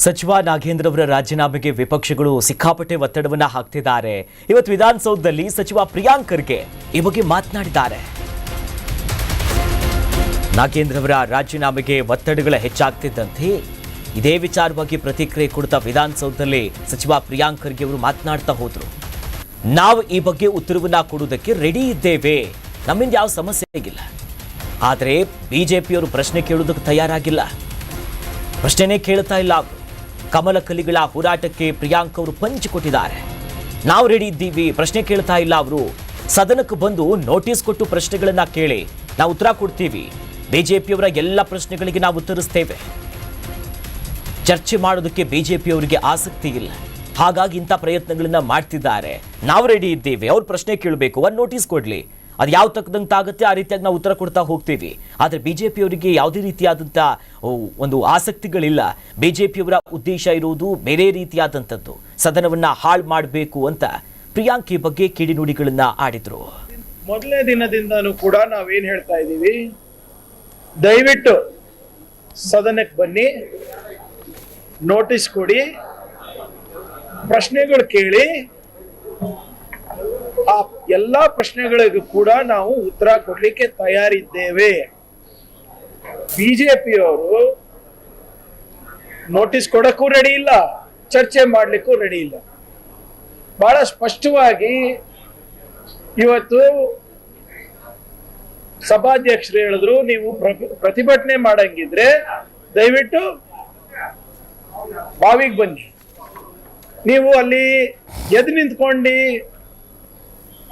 ಸಚಿವ ನಾಗೇಂದ್ರ ಅವರ ರಾಜೀನಾಮೆಗೆ ವಿಪಕ್ಷಗಳು ಸಿಕ್ಕಾಪಟ್ಟೆ ಒತ್ತಡವನ್ನ ಹಾಕ್ತಿದ್ದಾರೆ. ಇವತ್ತು ವಿಧಾನಸೌಧದಲ್ಲಿ ಸಚಿವ ಪ್ರಿಯಾಂಕ್ ಖರ್ಗೆ ಈ ಬಗ್ಗೆ ಮಾತನಾಡಿದ್ದಾರೆ. ನಾಗೇಂದ್ರ ಅವರ ರಾಜೀನಾಮೆಗೆ ಒತ್ತಡಗಳು ಹೆಚ್ಚಾಗ್ತಿದ್ದಂತೆ ಇದೇ ವಿಚಾರವಾಗಿ ಪ್ರತಿಕ್ರಿಯೆ ಕೊಡ್ತಾ ವಿಧಾನಸೌಧದಲ್ಲಿ ಸಚಿವ ಪ್ರಿಯಾಂಕ್ ಖರ್ಗೆ ಅವರು ಮಾತನಾಡ್ತಾ ಹೋದ್ರು. ನಾವು ಈ ಬಗ್ಗೆ ಉತ್ತರವನ್ನ ಕೊಡುವುದಕ್ಕೆ ರೆಡಿ ಇದ್ದೇವೆ, ನಮ್ಮಿಂದ ಯಾವ ಸಮಸ್ಯೆ ಆಗಿಲ್ಲ. ಆದರೆ ಬಿಜೆಪಿಯವರು ಪ್ರಶ್ನೆ ಕೇಳುವುದಕ್ಕೆ ತಯಾರಾಗಿಲ್ಲ, ಪ್ರಶ್ನೆನೇ ಕೇಳ್ತಾ ಇಲ್ಲ. ಕಮಲ ಕಲಿಗಳ ಹೋರಾಟಕ್ಕೆ ಪ್ರಿಯಾಂಕ್ ಅವರು ಪಂಚ್ ಕೊಟ್ಟಿದ್ದಾರೆ. ನಾವು ರೆಡಿ ಇದ್ದೀವಿ, ಪ್ರಶ್ನೆ ಕೇಳ್ತಾ ಇಲ್ಲ. ಅವರು ಸದನಕ್ಕೆ ಬಂದು ನೋಟಿಸ್ ಕೊಟ್ಟು ಪ್ರಶ್ನೆಗಳನ್ನ ಕೇಳಿ ನಾವು ಉತ್ತರ ಕೊಡ್ತೀವಿ. ಬಿಜೆಪಿಯವರ ಎಲ್ಲ ಪ್ರಶ್ನೆಗಳಿಗೆ ನಾವು ಉತ್ತರಿಸ್ತೇವೆ. ಚರ್ಚೆ ಮಾಡೋದಕ್ಕೆ ಬಿಜೆಪಿಯವರಿಗೆ ಆಸಕ್ತಿ ಇಲ್ಲ, ಹಾಗಾಗಿ ಇಂಥ ಪ್ರಯತ್ನಗಳನ್ನ ಮಾಡ್ತಿದ್ದಾರೆ. ನಾವು ರೆಡಿ ಇದ್ದೀವಿ, ಅವ್ರು ಪ್ರಶ್ನೆ ಕೇಳಬೇಕು, ಒಂದು ನೋಟಿಸ್ ಕೊಡ್ಲಿ, ಅದು ಯಾವ ತಕ್ಕದಂತಾಗುತ್ತೆ ಆ ರೀತಿಯಾಗಿ ನಾವು ಉತ್ತರ ಕೊಡ್ತಾ ಹೋಗ್ತೀವಿ. ಆದರೆ ಬಿಜೆಪಿಯವರಿಗೆ ಯಾವುದೇ ರೀತಿಯಾದಂಥ ಒಂದು ಆಸಕ್ತಿಗಳಿಲ್ಲ. ಬಿಜೆಪಿಯವರ ಉದ್ದೇಶ ಇರುವುದು ಬೇರೆ ರೀತಿಯಾದಂಥದ್ದು, ಸದನವನ್ನ ಹಾಳು ಮಾಡಬೇಕು ಅಂತ ಪ್ರಿಯಾಂಕ್ ಈ ಬಗ್ಗೆ ಕಿಡಿನುಡಿಗಳನ್ನ ಆಡಿದ್ರು. ಮೊದಲನೇ ದಿನದಿಂದನೂ ಕೂಡ ನಾವೇನ್ ಹೇಳ್ತಾ ಇದ್ದೀವಿ, ದಯವಿಟ್ಟು ಸದನಕ್ಕೆ ಬನ್ನಿ, ನೋಟಿಸ್ ಕೊಡಿ, ಪ್ರಶ್ನೆಗಳು ಕೇಳಿ, ಆ ಎಲ್ಲಾ ಪ್ರಶ್ನೆಗಳಿಗೂ ಕೂಡ ನಾವು ಉತ್ತರ ಕೊಡ್ಲಿಕ್ಕೆ ತಯಾರಿದ್ದೇವೆ. ಬಿಜೆಪಿಯವರು ನೋಟಿಸ್ ಕೊಡಕ್ಕೂ ರೆಡಿ ಇಲ್ಲ, ಚರ್ಚೆ ಮಾಡ್ಲಿಕ್ಕೂ ರೆಡಿ ಇಲ್ಲ. ಬಹಳ ಸ್ಪಷ್ಟವಾಗಿ ಇವತ್ತು ಸಭಾಧ್ಯಕ್ಷರು ಹೇಳಿದ್ರು, ನೀವು ಪ್ರತಿಭಟನೆ ಮಾಡಂಗಿದ್ರೆ ದಯವಿಟ್ಟು ಬಾವಿಗೆ ಬನ್ನಿ. ನೀವು ಅಲ್ಲಿ ಎದ್ದು ನಿಂತ್ಕೊಂಡು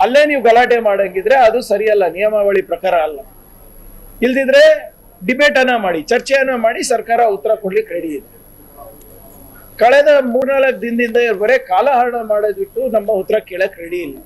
ಅಲ್ಲೇ ನೀವು ಗಲಾಟೆ ಮಾಡಂಗಿದ್ರೆ ಅದು ಸರಿಯಲ್ಲ, ನಿಯಮಾವಳಿ ಪ್ರಕಾರ ಅಲ್ಲ. ಇಲ್ದಿದ್ರೆ ಡಿಬೇಟ್ ಅನ್ನ ಮಾಡಿ, ಚರ್ಚೆಯನ್ನ ಮಾಡಿ, ಸರ್ಕಾರ ಉತ್ತರ ಕೊಡ್ಲಿಕ್ಕೆ ರೆಡಿ ಇದೆ. ಕಳೆದ 3-4 ದಿನದಿಂದ ಬರೇ ಕಾಲಹರಣ ಮಾಡೋದಿಟ್ಟು ನಮ್ಮ ಉತ್ತರ ಕೇಳಕ್ ರೆಡಿ ಇಲ್ಲ.